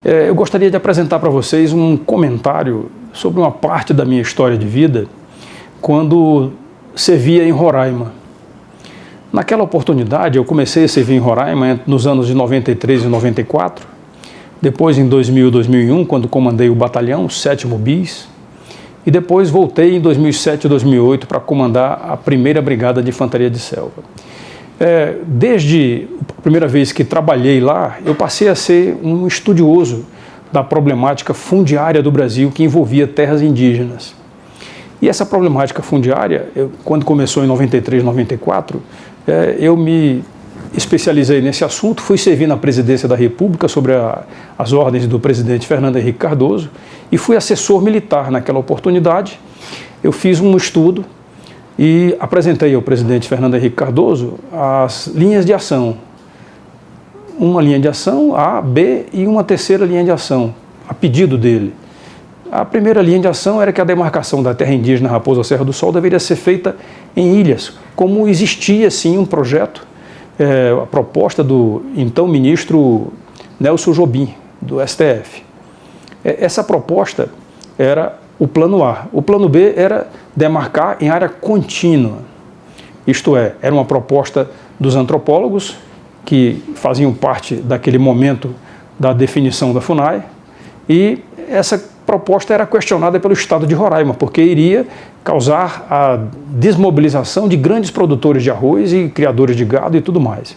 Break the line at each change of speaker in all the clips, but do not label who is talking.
Eu gostaria de apresentar para vocês um comentário sobre uma parte da minha história de vida quando servia em Roraima. Naquela oportunidade, eu comecei a servir em Roraima nos anos de 93 e 94, depois em 2000 e 2001, quando comandei o batalhão, o 7º BIS, e depois voltei em 2007 e 2008 para comandar a 1ª Brigada de Infantaria de Selva. Desde a primeira vez que trabalhei lá, eu passei a ser um estudioso da problemática fundiária do Brasil que envolvia terras indígenas. E essa problemática fundiária, quando começou em 93, 94, eu me especializei nesse assunto, fui servir na Presidência da República sobre as ordens do presidente Fernando Henrique Cardoso e fui assessor militar naquela oportunidade. Eu fiz um estudo e apresentei ao presidente Fernando Henrique Cardoso as linhas de ação. Uma linha de ação, A, B e uma terceira linha de ação, a pedido dele. A primeira linha de ação era que a demarcação da terra indígena Raposa Serra do Sol deveria ser feita em ilhas, como existia sim um projeto, a proposta do então ministro Nelson Jobim, do STF. Essa proposta era o plano A. O plano B era demarcar em área contínua, isto é, era uma proposta dos antropólogos que faziam parte daquele momento da definição da FUNAI, e essa proposta era questionada pelo Estado de Roraima, porque iria causar a desmobilização de grandes produtores de arroz e criadores de gado e tudo mais.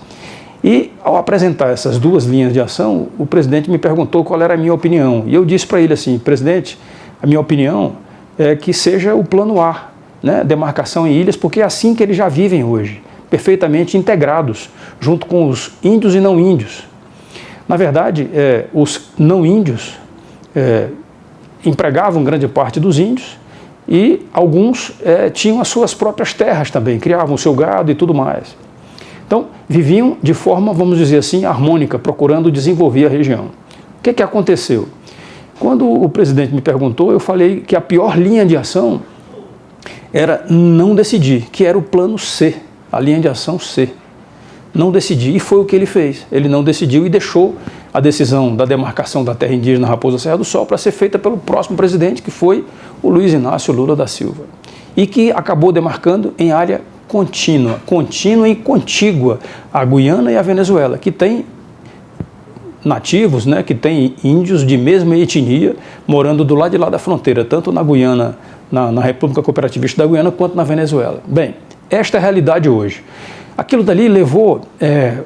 E ao apresentar essas duas linhas de ação, o presidente me perguntou qual era a minha opinião, e eu disse para ele assim: presidente, a minha opinião é que seja o plano A, né, demarcação em ilhas, porque é assim que eles já vivem hoje, perfeitamente integrados, junto com os índios e não índios. Na verdade, os não índios empregavam grande parte dos índios e alguns tinham as suas próprias terras também, criavam o seu gado e tudo mais. Então, viviam de forma, vamos dizer assim, harmônica, procurando desenvolver a região. O que aconteceu? Quando o presidente me perguntou, eu falei que a pior linha de ação era não decidir, que era o plano C, a linha de ação C. Não decidir, e foi o que ele fez. Ele não decidiu e deixou a decisão da demarcação da terra indígena Raposa Serra do Sol para ser feita pelo próximo presidente, que foi o Luiz Inácio Lula da Silva. E que acabou demarcando em área contínua e contígua à Guiana e à Venezuela, que tem nativos, né, que tem índios de mesma etnia morando do lado de lá da fronteira, tanto na Guiana, na República Cooperativista da Guiana, quanto na Venezuela. Bem, esta é a realidade hoje. Aquilo dali levou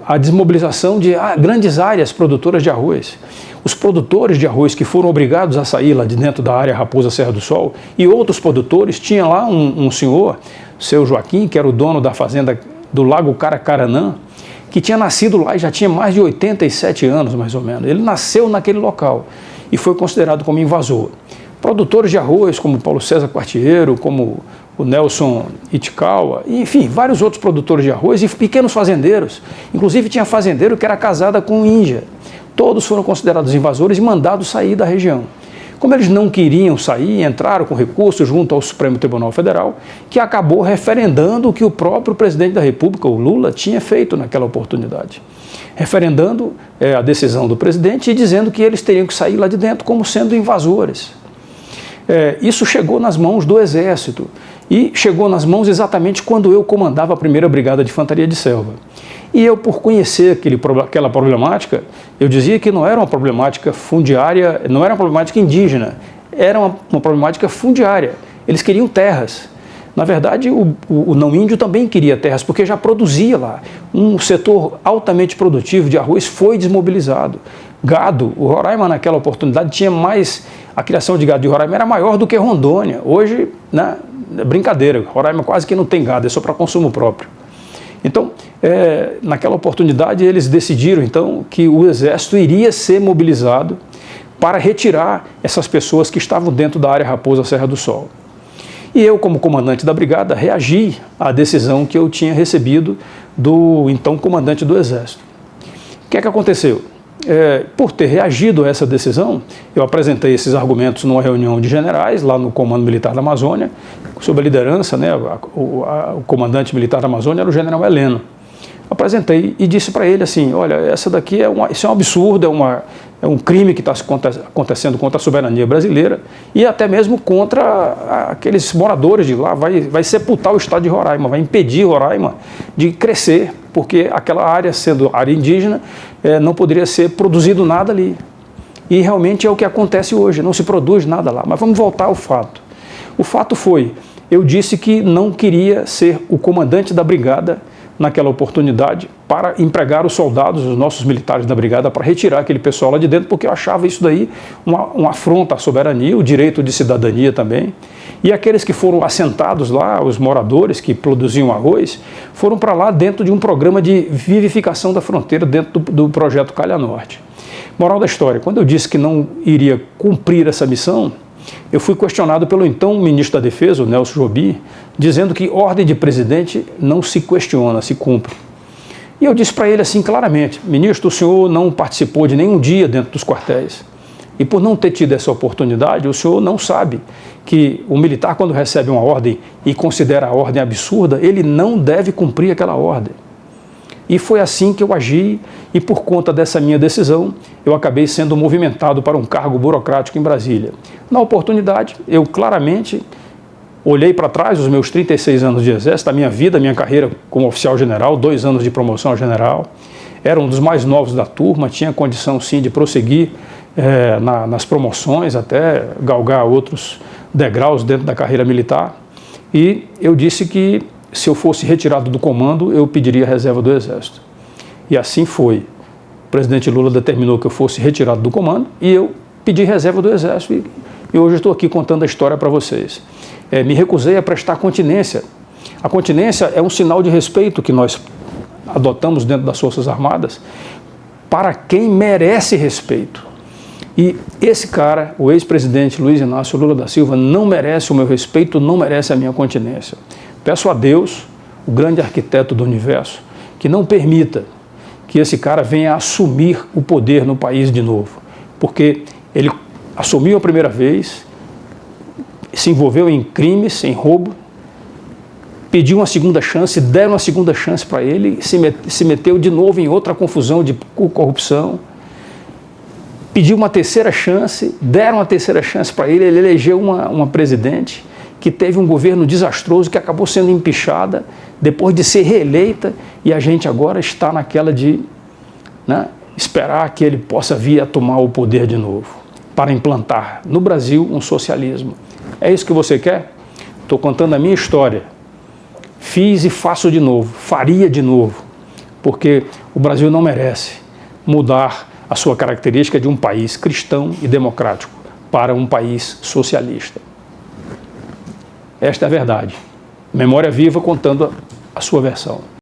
à desmobilização de grandes áreas produtoras de arroz. Os produtores de arroz que foram obrigados a sair lá de dentro da área Raposa Serra do Sol e outros produtores, tinha lá um senhor, seu Joaquim, que era o dono da fazenda do Lago Caracaranã, que tinha nascido lá e já tinha mais de 87 anos, mais ou menos. Ele nasceu naquele local e foi considerado como invasor. Produtores de arroz, como Paulo César Quartiero, como o Nelson Itikawa, enfim, vários outros produtores de arroz e pequenos fazendeiros. Inclusive tinha fazendeiro que era casada com índia. Todos foram considerados invasores e mandados sair da região. Como eles não queriam sair, entraram com recurso junto ao Supremo Tribunal Federal, que acabou referendando o que o próprio presidente da República, o Lula, tinha feito naquela oportunidade. Referendando a decisão do presidente e dizendo que eles teriam que sair lá de dentro como sendo invasores. Isso chegou nas mãos do Exército e chegou nas mãos exatamente quando eu comandava a 1ª Brigada de Infantaria de Selva. E eu, por conhecer aquela problemática, eu dizia que não era uma problemática fundiária, não era uma problemática indígena, era uma problemática fundiária. Eles queriam terras. Na verdade, o não índio também queria terras, porque já produzia lá. Um setor altamente produtivo de arroz foi desmobilizado. Gado, o Roraima naquela oportunidade tinha mais, a criação de gado de Roraima era maior do que Rondônia. Hoje, né, é brincadeira, Roraima quase que não tem gado, é só para consumo próprio. Então, naquela oportunidade, eles decidiram então que o Exército iria ser mobilizado para retirar essas pessoas que estavam dentro da área Raposa Serra do Sol. E eu, como comandante da brigada, reagi à decisão que eu tinha recebido do então comandante do Exército. O que aconteceu? Por ter reagido a essa decisão, eu apresentei esses argumentos numa reunião de generais lá no Comando Militar da Amazônia, sob a liderança, né, o comandante militar da Amazônia era o general Heleno. Apresentei e disse para ele assim, olha, essa daqui isso é um absurdo, é um crime que está acontecendo contra a soberania brasileira e até mesmo contra aqueles moradores de lá, vai sepultar o estado de Roraima, vai impedir Roraima de crescer, porque aquela área, sendo área indígena, não poderia ser produzido nada ali. E realmente é o que acontece hoje, não se produz nada lá. Mas vamos voltar ao fato. O fato foi, eu disse que não queria ser o comandante da brigada naquela oportunidade para empregar os soldados, os nossos militares da brigada, para retirar aquele pessoal lá de dentro, porque eu achava isso daí uma afronta à soberania, o direito de cidadania também. E aqueles que foram assentados lá, os moradores que produziam arroz, foram para lá dentro de um programa de vivificação da fronteira, dentro do projeto Calha Norte. Moral da história, quando eu disse que não iria cumprir essa missão, eu fui questionado pelo então ministro da Defesa, o Nelson Jobim, dizendo que ordem de presidente não se questiona, se cumpre. E eu disse para ele assim claramente, ministro, o senhor não participou de nenhum dia dentro dos quartéis. E por não ter tido essa oportunidade, o senhor não sabe que o militar, quando recebe uma ordem e considera a ordem absurda, ele não deve cumprir aquela ordem. E foi assim que eu agi, e por conta dessa minha decisão, eu acabei sendo movimentado para um cargo burocrático em Brasília. Na oportunidade, eu claramente olhei para trás os meus 36 anos de exército, a minha vida, a minha carreira como oficial general, 2 anos de promoção a general, era um dos mais novos da turma, tinha condição sim de prosseguir nas promoções, até galgar outros degraus dentro da carreira militar, e eu disse que se eu fosse retirado do comando, eu pediria reserva do Exército. E assim foi. O presidente Lula determinou que eu fosse retirado do comando e eu pedi reserva do Exército e hoje estou aqui contando a história para vocês. Me recusei a prestar continência. A continência é um sinal de respeito que nós adotamos dentro das Forças Armadas para quem merece respeito. E esse cara, o ex-presidente Luiz Inácio Lula da Silva, não merece o meu respeito, não merece a minha continência. Peço a Deus, o grande arquiteto do universo, que não permita que esse cara venha assumir o poder no país de novo. Porque ele assumiu a primeira vez, se envolveu em crimes, em roubo, pediu uma segunda chance, deram uma segunda chance para ele, se meteu de novo em outra confusão de corrupção, pediu uma terceira chance, deram uma terceira chance para ele, ele elegeu uma presidente que teve um governo desastroso, que acabou sendo empichada depois de ser reeleita, e a gente agora está naquela de esperar que ele possa vir a tomar o poder de novo, para implantar no Brasil um socialismo. É isso que você quer? Estou contando a minha história. Fiz e faço de novo, faria de novo, porque o Brasil não merece mudar a sua característica de um país cristão e democrático para um país socialista. Esta é a verdade. Memória viva contando a sua versão.